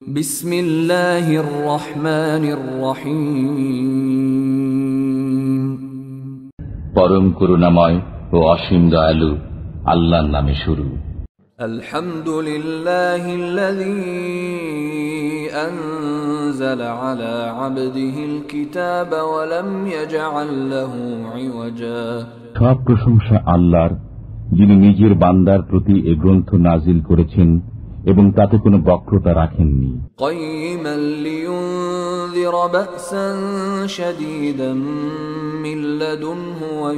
বিসমিল্লাহির রহমানির রহিম। পরম করুণাময় ও অসীম দয়ালু আল্লাহর নামে শুরু। আলহামদুলিল্লাহিল্লাযী আনজালা আলা আবদিহিল কিতাবা ওয়া লাম ইয়াজআল লাহু ইওয়াজা। সব প্রশংসা আল্লাহর, যিনি নিজের বান্দার প্রতি এ গ্রন্থ নাজিল করেছেন এবং তাতে কোনো বক্রতা রাখেননি। কাইয়িমান লিয়ুনযিরা বা'সান শাদীদান মিন লাদুনহু ওয়া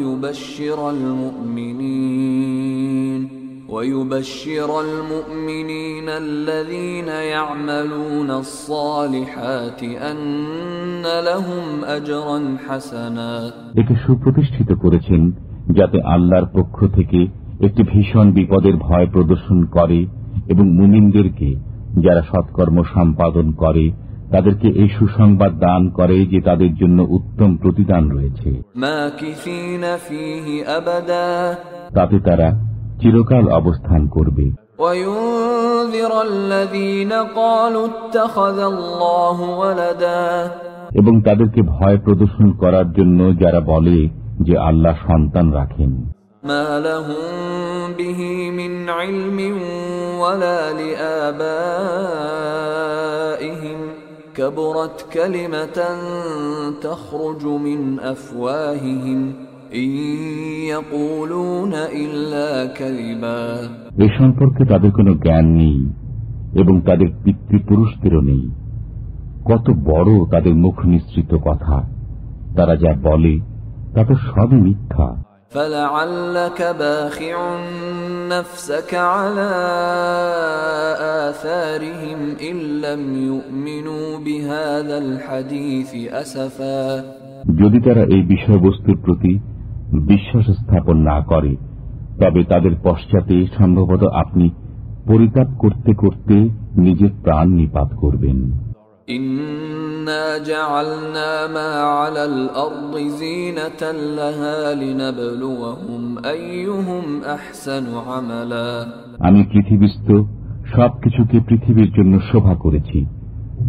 ইউবাশশিরাল মুমিনিনা আল্লাযীনা ইয়া'মালুনাস সালিহাতি আন্না লাহুম আজরান হাসানা। একে সুপ্রতিষ্ঠিত করেছেন যাতে আল্লাহর পক্ষ থেকে একটি ভীষণ বিপদের ভয় প্রদর্শন করে এবং মুমিনদেরকে যারা সৎকর্ম সম্পাদন করে তাদেরকে এই সুসংবাদ দান করে যে তাদের জন্য উত্তম প্রতিদান রয়েছে। তাতে তারা চিরকাল অবস্থান করবে। এবং তাদেরকে ভয় প্রদর্শন করার জন্য যারা বলে যে আল্লাহ সন্তান রাখেন। মা লাহুম বিহি মিন ইলমিন ওয়ালা লিআবাইহিম কাবুরাত কালিমাতান তাখরুজু মিন আফওয়াহিহিম ইন ইয়াকুলুনা ইল্লা কাযিবা। এ সম্পর্কে তাদের কোনো জ্ঞান নেই এবং তাদের পিতৃপুরুষদেরও নেই। কত বড় তাদের মুখ নিঃসৃত কথা, তারা যা বলে তা তো সবই মিথ্যা। فَلَعَلَّكَ بَاخِعٌ نَفْسَكَ عَلَى آثَارِهِمْ إِن لَّمْ يُؤْمِنُوا بِهَذَا الْحَدِيثِ أَسَفًا। যদি তারা এই বিষয়বস্তুর প্রতি বিশ্বাস স্থাপন না করে তবে তাদের পশ্চাতে সম্ভবত আপনি পরিতাপ করতে করতে নিজের প্রাণ নিপাত করবেন। ইন্না জাআলনা মা আলাল আরদি যিনাতাল লাহা লিনাবলুয়াহুম আইয়ুহুম আহসানু আমালা। আমি পৃথিবীস্থ সবকিছুকে পৃথিবীর জন্য শোভা করেছি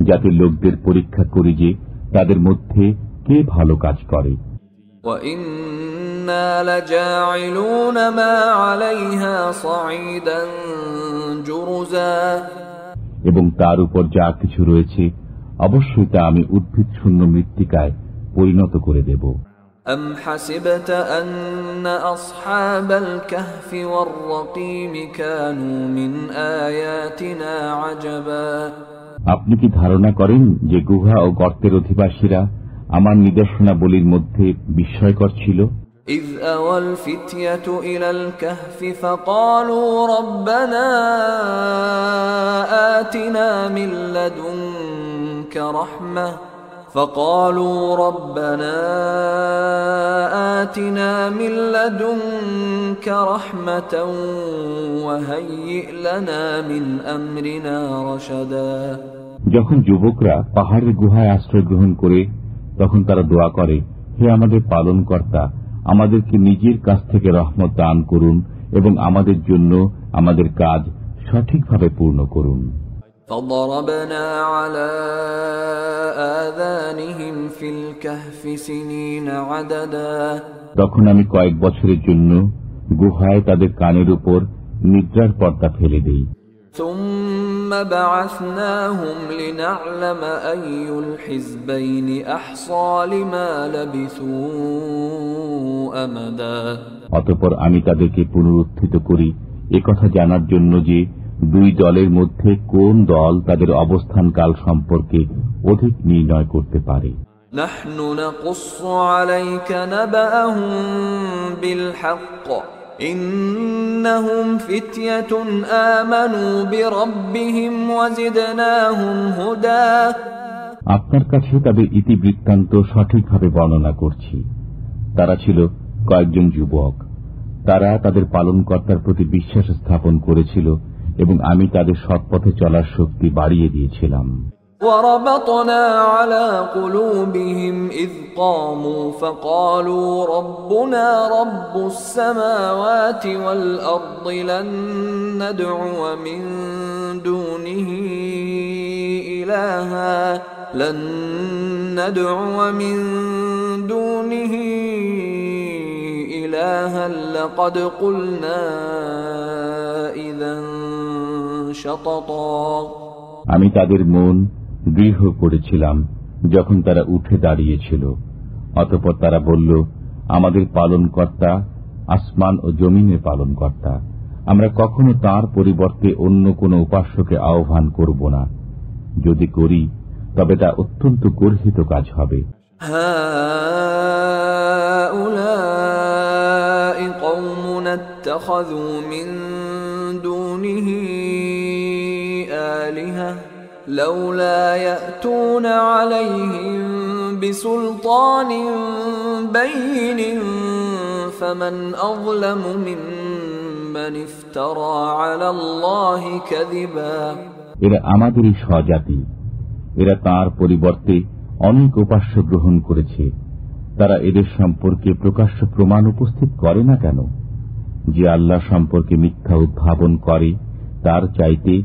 যাতে লোকদের পরীক্ষা করি যে তাদের মধ্যে কে ভালো কাজ করে। ওয়া ইন্না লাজাইলুনা মা আলাইহা সাঈদান জুরুজা। এবং তার উপর যা কিছু রয়েছে অবশ্যই তা আমি উদ্ভিদ শূন্য মৃত্তিকায় পরিণত করে দেব। আম হাসিবতা আন্না আসহাবাল কাহফি ওয়ার রাকিম কানু মিন আয়াতিনা আজাবা। আপনি কি ধারণা করেন যে গুহা ও গর্তের অধিবাসীরা আমার নিদর্শনাবলীর মধ্যে বিস্ময়কর ছিল? إذ أوى الفتية إلى الكهف فقالوا ربنا آتنا من لدنك رحمة وهيئ لنا من أمرنا رشدا। যখন যুবকরা পাহাড়ের গুহায় আশ্রয় গ্রহণ করে তখন তারা দোয়া করে, হে আমাদের পালনকর্তা, আমাদেরকে নিজের কাছ থেকে রহমত দান করুন এবং আমাদের জন্য আমাদের কাজ সঠিকভাবে পূর্ণ করুন। فضربنا على آذانهم في الكهف سنين عددا। তখন আমি কয়েক বছরের জন্য গুহায় তাদের কানের উপর নিদ্রার পর্দা ফেলে দেই। ثم بعثناهم لنعلم أي الحزبين أحصى لما لبثوا أمدا। অতঃপর আমি তাদেরকে পুনরুত্থিত করি একথা জানার জন্য যে দুই দলের মধ্যে কোন দল তাদের অবস্থানকাল সম্পর্কে অধিক নির্ণয় করতে পারে। نحن نقص عليك نبأهم بالحق إنهم فتية آمنوا بربهم وزدناهم هدى। আপনার কাছে তাদের ইতিবৃত্তান্ত সঠিকভাবে বর্ণনা করছি। তারা ছিল কয়েকজন যুবক, তারা তাদের পালনকর্তার প্রতি বিশ্বাস স্থাপন করেছিল এবং আমি তাদের সৎপথে চলার শক্তি বাড়িয়ে দিয়েছিলাম। وربطنا على قلوبهم إذ قاموا فقالوا ربنا رب السماوات والأرض لن ندعو من دونه إلها لن ندعو من دونه إلها لقد قلنا إذا شططا আমি তাদের মন দৃঢ় করেছিলাম যখন তারা উঠে দাঁড়িয়েছিল। অতঃপর তারা বলল, আমাদের পালনকর্তা আসমান ও জমিনের পালনকর্তা, আমরা কখনো তার পরিবর্তে অন্য কোন উপাস্যকে আহ্বান করব না। যদি করি তবে তা অত্যন্ত গর্হিত কাজ হবে। হাউলাই কওমুন ইত্তাখাযু মিন দুনিহি আলিহা লাউলা ইয়াতুনা আলাইহিম বিসুলতানিন বাইয়িনিন ফামান আযলামু মিম্মান ইফতারা আলাল্লাহি কাযিবা। এরা আমাদেরই স্বজাতি, এরা তার পরিবর্তে অনেক উপাস্য গ্রহণ করেছে। তারা এদের সম্পর্কে প্রকাশ্য প্রমাণ উপস্থিত করে না কেন? যে আল্লাহ সম্পর্কে মিথ্যা উদ্ভাবন করে তার চাইতে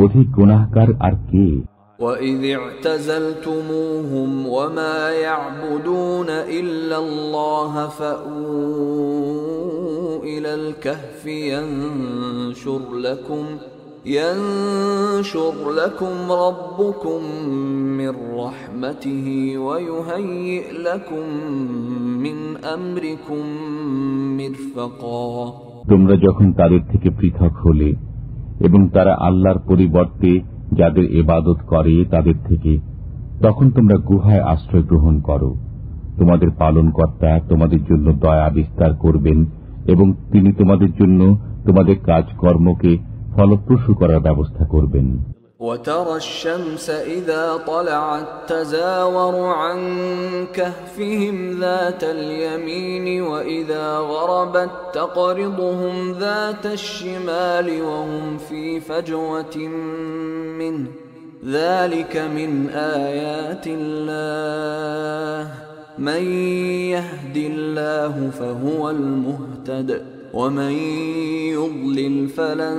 অধিক গুনাহগার আর কে? وَإِذِ اعْتَزَلْتُمُوهُمْ وَمَا يَعْبُدُونَ إِلَّا اللَّهَ فَأْوُوا إِلَى الْكَهْفِ ينشر لكم ربكم من رحمته ويهيئ لكم من أمركم مرفقا। তোমরা যখন তাদের থেকে পৃথক হলে এবং তারা আল্লাহর পরিবর্তে যাদের ইবাদত করে তাদের থেকে, তখন তোমরা গুহায় আশ্রয় গ্রহণ করো। তোমাদের পালনকর্তা তোমাদের জন্য দয়া বিস্তার করবেন এবং তিনি তোমাদের জন্য তোমাদের কাজকর্মকে ফলপ্রসূ করার ব্যবস্থা করবেন। وترى الشمس إذا طلعت تزاور عن كهفهم ذات اليمين وإذا غربت تقرضهم ذات الشمال وهم في فجوة منه ذلك من آيات الله من يهد الله فهو المهتد ومن يضلل فلن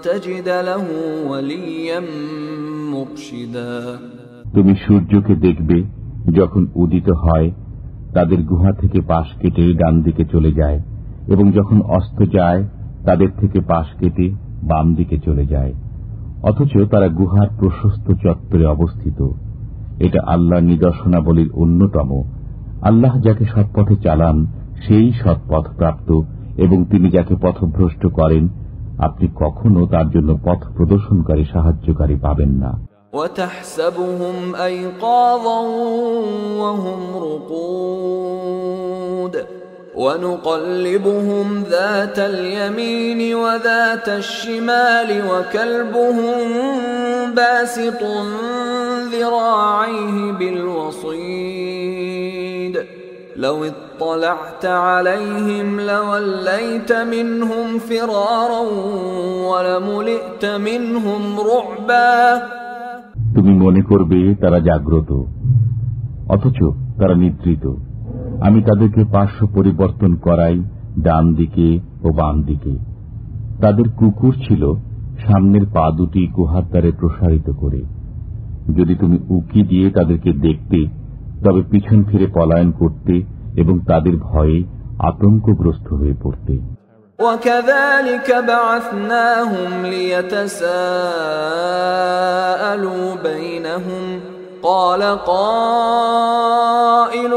تجد له وليا مرشدا। তুমি সূর্যকে দেখবে যখন উদিত হয় তাদের গুহা থেকে পাশ কেটে ডান দিকে চলে যায় এবং যখন অস্ত যায় তাদের থেকে পাশ কেটে বাম দিকে চলে যায়, অথচ তারা গুহার প্রশস্ত চত্বরে অবস্থিত। এটা আল্লাহর নিদর্শনাবলীর অন্যতম। আল্লাহ যাকে সৎপথে চালান সেই সৎপথ প্রাপ্ত এবং তিনি যাকে পথভ্রষ্ট করেন আপনি কখনো তার জন্য পথ প্রদর্শনকারী সাহায্যকারী পাবেন না। وتحسبهم أيقاظا وهم رقود ونقلبهم ذات اليمين وذات الشمال وكلبهم باسط ذراعيه بالوصيد لو اطلعت عليهم لوليت منهم فرارا ولملئت منهم رعبا। তুমি মনে করবে তারা জাগ্রত, অথচ তারা নিদ্রিত। আমি তাদেরকে পার্শ্ব পরিবর্তন করাই ডান দিকে ও বাম দিকে। তাদের কুকুর ছিল সামনের পা দুটি গুহার দ্বারে প্রসারিত করে। যদি তুমি উকি দিয়ে তাদেরকে দেখতে তবে পিছন ফিরে পলায়ন করতে এবং তাদের ভয়ে আতঙ্কগ্রস্ত হয়ে পড়তে। وَكَذَلِكَ بَعَثْنَاهُمْ لِيَتَسَاءَلُوا بَيْنَهُمْ قَالَ قَائِلٌ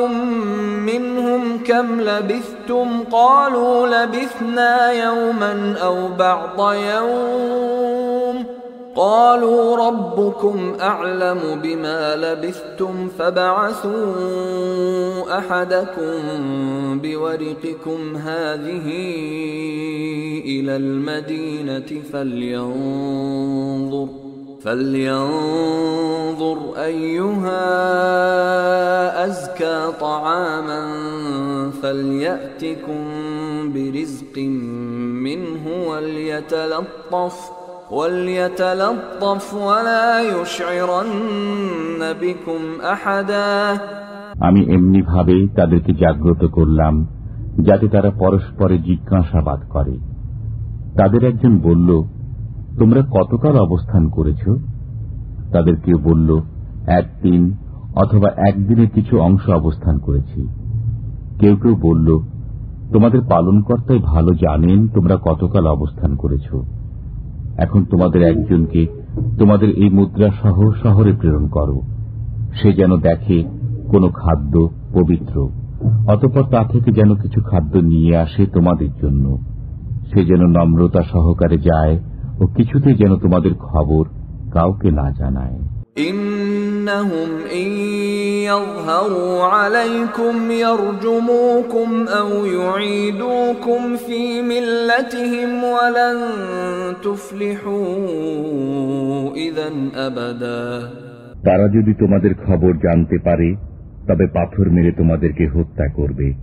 مِّنْهُمْ كَمْ لَبِثْتُمْ قَالُوا لَبِثْنَا يَوْمًا أَوْ بَعْضَ يَوْمٍ قالوا ربكم أعلم بما لبثتم فابعثوا أحدكم بورقكم هذه إلى المدينة فلينظر أيها أزكى طعاما فليأتكم برزق منه وليتلطف ولا يشعرن بكم أحدا। আমি এমনি ভাবে তাদেরকে জাগ্রত করলাম যাতে তারা পরস্পরে জিজ্ঞাসাবাদ করে। তাদের একজন বলল, তোমরা কতকাল অবস্থান করেছ? তাদের কেউ বলল, একদিন অথবা একদিনের কিছু অংশ অবস্থান করেছি। কেউ কেউ বলল, তোমাদের পালনকর্তাই ভালো জানেন তোমরা কতকাল অবস্থান করেছ। এখন তোমাদের একজনকে তোমাদের এই মুদ্রা সহ শহরে প্রেরণ করো, সে যেন দেখে কোন খাদ্য পবিত্র, অতঃপর তা থেকে যেন কিছু খাদ্য নিয়ে আসে তোমাদের জন্য। সে যেন নম্রতা সহকারে যায় ও কিছুতে যেন তোমাদের খবর কাউকে না জানায়। إنهم إن يظهروا عليكم يرجموكم أو يعيدوكم في ملتهم ولن تفلحوا إذا أبدا। তারা যদি তোমাদের খবর জানতে পারে তবে পাথর মেরে তোমাদেরকে হত্যা করবে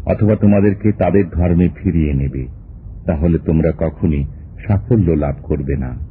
অথবা তোমাদেরকে তাদের ধর্মে ফিরিয়ে নেবে, তাহলে তোমরা কখনই সাফল্য লাভ করবে না।